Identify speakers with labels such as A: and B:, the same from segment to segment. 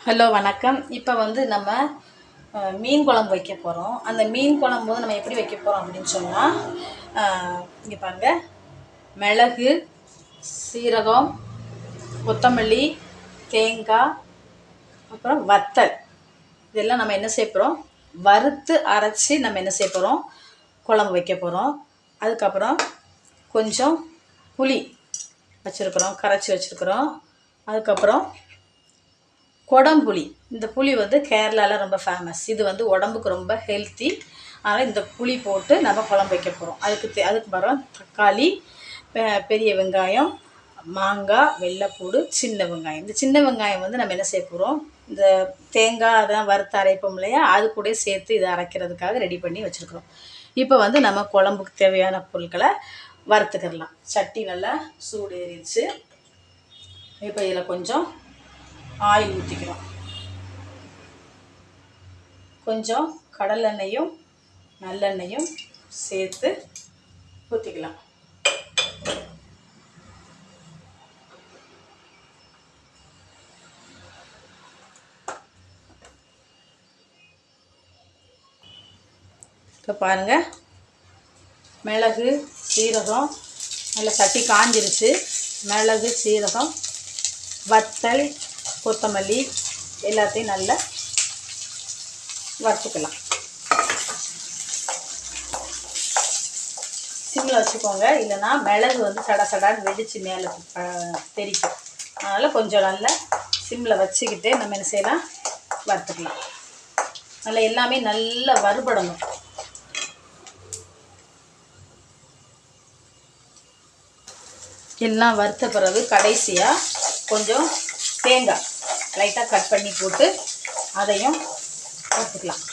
A: Hello வணக்கம். இப்போ வந்து நம்ம மீன் குழம்பு வைக்க போகிறோம். அந்த மீன் குழம்பு வந்து நம்ம எப்படி வைக்க போகிறோம் அப்படின்னு சொன்னால், இங்கே பாருங்க, மிளகு, சீரகம், கொத்தமல்லி, தேங்காய், அப்புறம் வத்தல், இதெல்லாம் நம்ம என்ன செய்ய போகிறோம், வறுத்து அரைச்சி நம்ம என்ன செய்ய போகிறோம், குழம்பு வைக்க போகிறோம். அதுக்கப்புறம் கொஞ்சம் புளி வச்சுருக்குறோம், கரைச்சி வச்சுருக்குறோம். அதுக்கப்புறம் கொடம்புளி, இந்த புளி வந்து கேரளாவில் ரொம்ப ஃபேமஸ். இது வந்து உடம்புக்கு ரொம்ப ஹெல்த்தி. அதனால் இந்த புளி போட்டு நம்ம குழம்பு வைக்க போகிறோம். அதுக்கு பிறகு தக்காளி, பெரிய வெங்காயம், மாங்காய், வெள்ளைப்பூடு, சின்ன வெங்காயம். இந்த சின்ன வெங்காயம் வந்து நம்ம என்ன செய்ய போகிறோம், இந்த தேங்காய் அதெல்லாம் வறுத்து அரைப்போம் இல்லையா, அது கூட சேர்த்து இதை அரைக்கிறதுக்காக ரெடி பண்ணி வச்சுருக்குறோம். இப்போ வந்து நம்ம குழம்புக்கு தேவையான பொருட்களை வறுத்துக்கிடலாம். சட்டி நல்லா சூடு ஏறிடுச்சு. இப்போ இதில் கொஞ்சம் ஆயில் ஊற்றிக்கிறோம். கொஞ்சம் கடலெண்ணெயும் நல்லெண்ணெயும் சேர்த்து ஊற்றிக்கலாம். இப்போ பாருங்கள், மிளகு, சீரகம் நல்லா சட்டி காஞ்சிருச்சு. மிளகு, சீரகம், வத்தல், கொத்தமல்லி எல்லாத்தையும் நல்லா வறுத்துக்கலாம். சிம்மில் வச்சுக்கோங்க, இல்லைன்னா மிளகு வந்து சடான்னு வெடித்து மேலே தெரிக்கும். அதனால் கொஞ்சம் நல்லா சிம்மில் வச்சுக்கிட்டு நம்ம என்ன செய்யலாம், வறுத்துக்கலாம். நல்லா எல்லாமே நல்லா வறுபடணும். எல்லாம் வறுத்த பிறகு கடைசியாக கொஞ்சம் தேங்காய் லைட்டாக கட் பண்ணி போட்டு அதையும் வறுத்துக்கலாம்.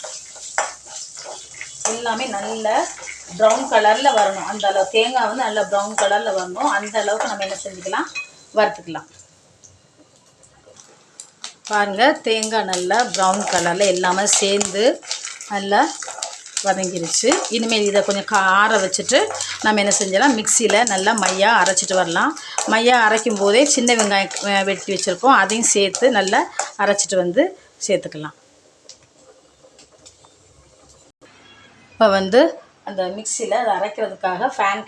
A: எல்லாமே நல்ல ப்ரௌன் கலரில் வரணும். அந்த அளவு தேங்காய் வந்து நல்ல ப்ரௌன் கலரில் வரணும். அந்த அளவுக்கு நம்ம என்ன செஞ்சுக்கலாம், வறுத்துக்கலாம். பாருங்கள், தேங்காய் நல்லா ப்ரௌன் கலரில் எல்லாமே சேர்ந்து நல்லா வதங்கிருச்சு. இனிமேல் இதை கொஞ்சம் ஆற வச்சுட்டு நம்ம என்ன செஞ்சலாம், மிக்சியில் நல்லா மையாக அரைச்சிட்டு வரலாம். மையாக அரைக்கும் போதே சின்ன வெங்காயம் வெட்டி வச்சுருக்கோம், அதையும் சேர்த்து நல்லா அரைச்சிட்டு வந்து சேர்த்துக்கலாம். இப்போ வந்து அந்த மிக்சியில் அதை அரைக்கிறதுக்காக ஃபேன்